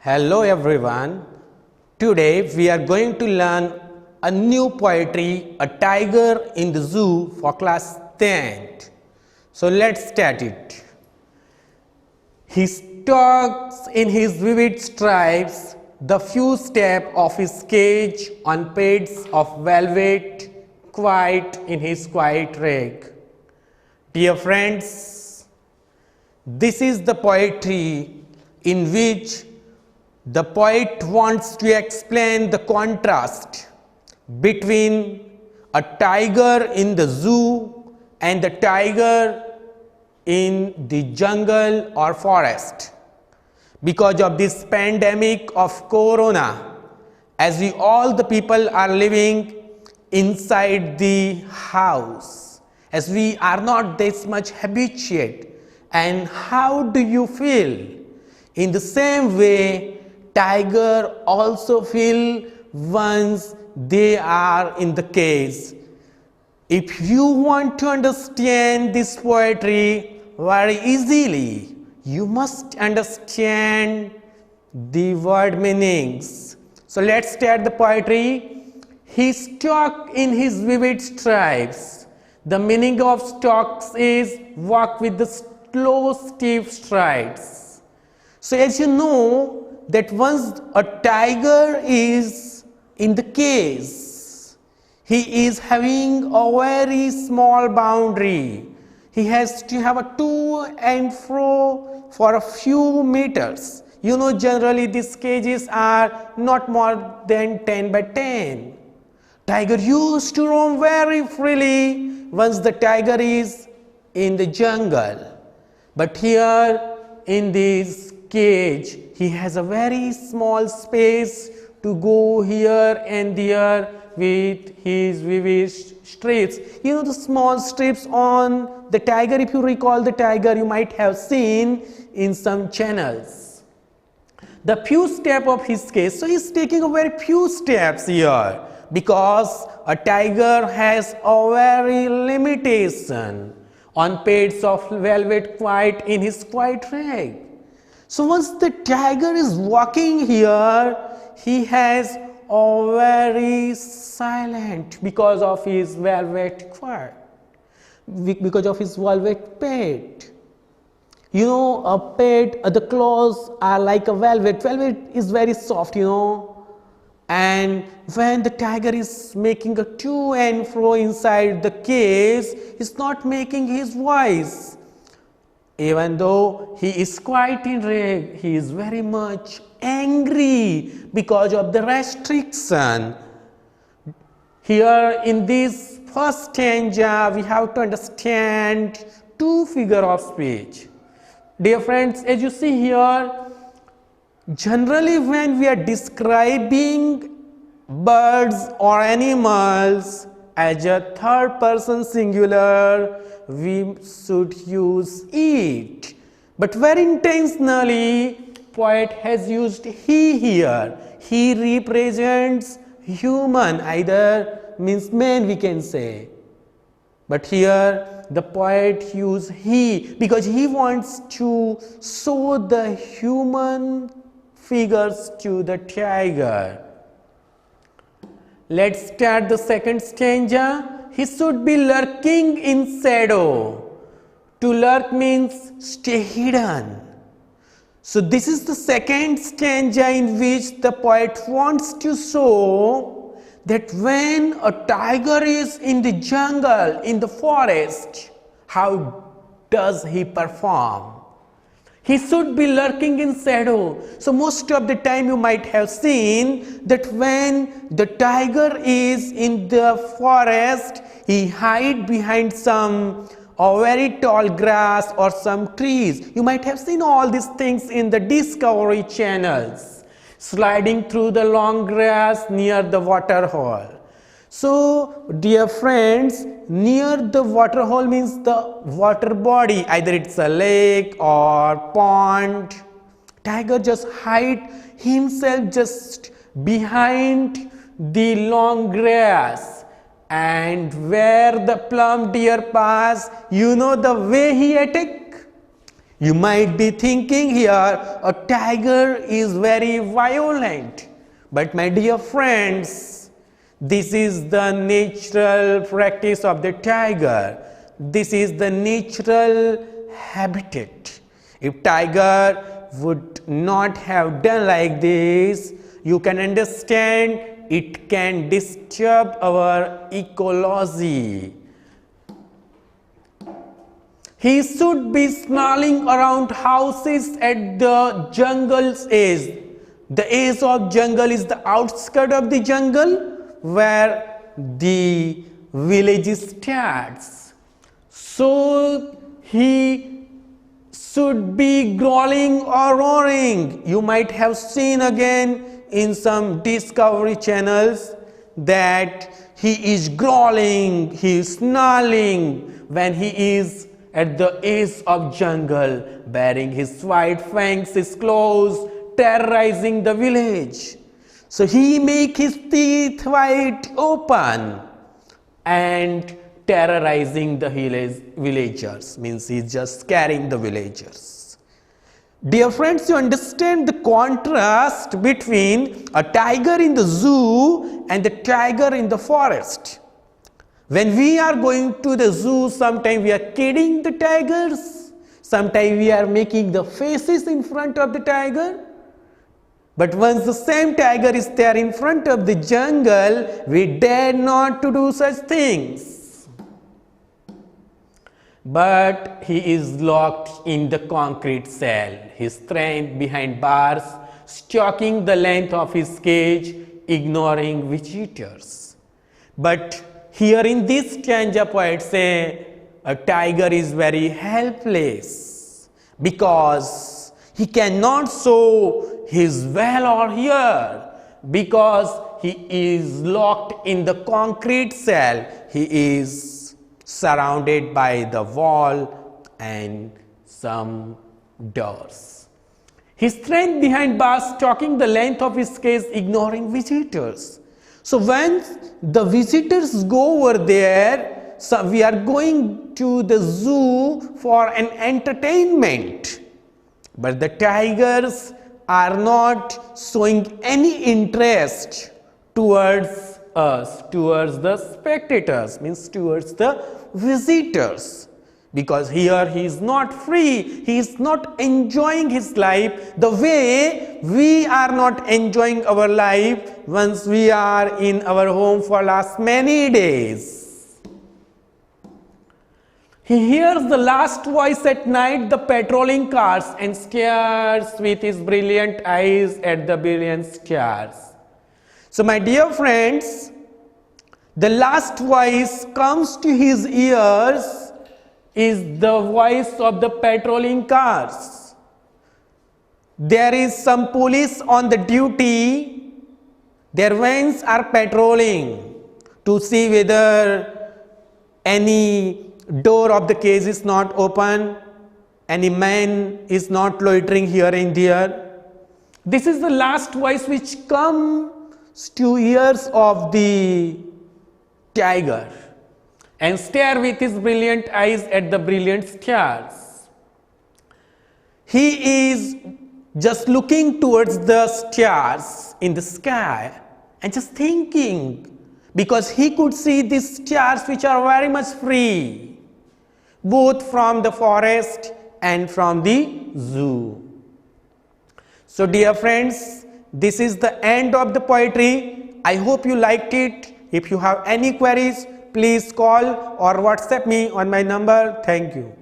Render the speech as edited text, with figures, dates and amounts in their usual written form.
Hello everyone. Today we are going to learn a new poetry, A Tiger in the Zoo for class 10th. So let's start it. He stalks in his vivid stripes the few steps of his cage on pads of velvet, quiet in his quiet rag. Dear friends, this is the poetry in which the poet wants to explain the contrast between a tiger in the zoo and the tiger in the jungle or forest. Because of this pandemic of corona, as we all the people are living inside the house, as we are not this much habituated, and how do you feel? In the same way, tiger also feel once they are in the cage. If you want to understand this poetry very easily, you must understand the word meanings. So let's start the poetry. He stalked in his vivid stripes. The meaning of stalks is walk with the slow stiff strides. So as you know, that once a tiger is in the cage, he is having a very small boundary. He has to have a to and fro for a few meters. You know, generally these cages are not more than 10 by 10. Tiger used to roam very freely once the tiger is in the jungle. But here in this cage, he has a very small space to go here and there with his vivid strips. You know the small strips on the tiger, if you recall the tiger, you might have seen in some channels. The few steps of his cage, so he is taking a very few steps here because a tiger has a very limitation on pads of velvet quiet in his quiet rag. So once the tiger is walking here, he has a very silent because of his velvet quiet, because of his velvet pad. You know, a pad, the claws are like a velvet. Velvet is very soft, you know. And when the tiger is making a to and fro inside the cage, he's not making his voice. Even though he is quiet in rag, he is very much angry because of the restriction. Here in this first stanza, we have to understand two figures of speech. Dear friends, as you see here, generally when we are describing birds or animals as a third person singular, we should use it. But very intentionally, poet has used he here. He represents human, either means man we can say. But here the poet used he because he wants to show the human figures to the tiger. Let's start the second stanza. He should be lurking in shadow. To lurk means stay hidden. So this is the second stanza in which the poet wants to show that when a tiger is in the jungle, in the forest, how does he perform? He should be lurking in shadow. So most of the time you might have seen that when the tiger is in the forest, he hides behind some very tall grass or some trees. You might have seen all these things in the Discovery channels, sliding through the long grass near the water hole. So dear friends, near the water hole means the water body, either it's a lake or pond. Tiger just hide himself just behind the long grass, and where the plump deer pass, you know the way he attack. You might be thinking here a tiger is very violent, but my dear friends, this is the natural practice of the tiger. This is the natural habitat. If tiger would not have done like this, you can understand it can disturb our ecology. He should be snarling around houses at the jungle's edge. The edge of jungle is the outskirt of the jungle where the village starts. So he should be growling or roaring. You might have seen again in some Discovery channels that he is growling, he is snarling when he is at the edge of jungle, baring his white fangs, his claws, terrorizing the village. So he make his teeth wide open and terrorizing the villagers, means he's just scaring the villagers. Dear friends, you understand the contrast between a tiger in the zoo and the tiger in the forest. When we are going to the zoo, sometimes we are kidding the tigers, sometimes we are making the faces in front of the tiger. But once the same tiger is there in front of the jungle, we dare not to do such things. But he is locked in the concrete cell, his strength behind bars, stalking the length of his cage, ignoring visitors. But here in this stanza, poet say a tiger is very helpless because he cannot show his valor here because he is locked in the concrete cell. He is surrounded by the wall and some doors. His strength behind bars, stalking the length of his cage, ignoring visitors. So when the visitors go over there, so we are going to the zoo for an entertainment. But the tigers are not showing any interest towards us, towards the spectators, means towards the visitors. Because here he is not free, he is not enjoying his life the way we are not enjoying our life once we are in our home for last many days. He hears the last voice at night, the patrolling cars, and stares with his brilliant eyes at the brilliant stars. So my dear friends, the last voice comes to his ears is the voice of the patrolling cars. There is some police on the duty, their vans are patrolling to see whether any door of the cage is not open, any man is not loitering here and there. This is the last voice which comes to ears of the tiger and stare with his brilliant eyes at the brilliant stars. He is just looking towards the stars in the sky and just thinking, because he could see these stars which are very much free, both from the forest and from the zoo. So dear friends, this is the end of the poetry. I hope you liked it. If you have any queries, please call or WhatsApp me on my number. Thank you.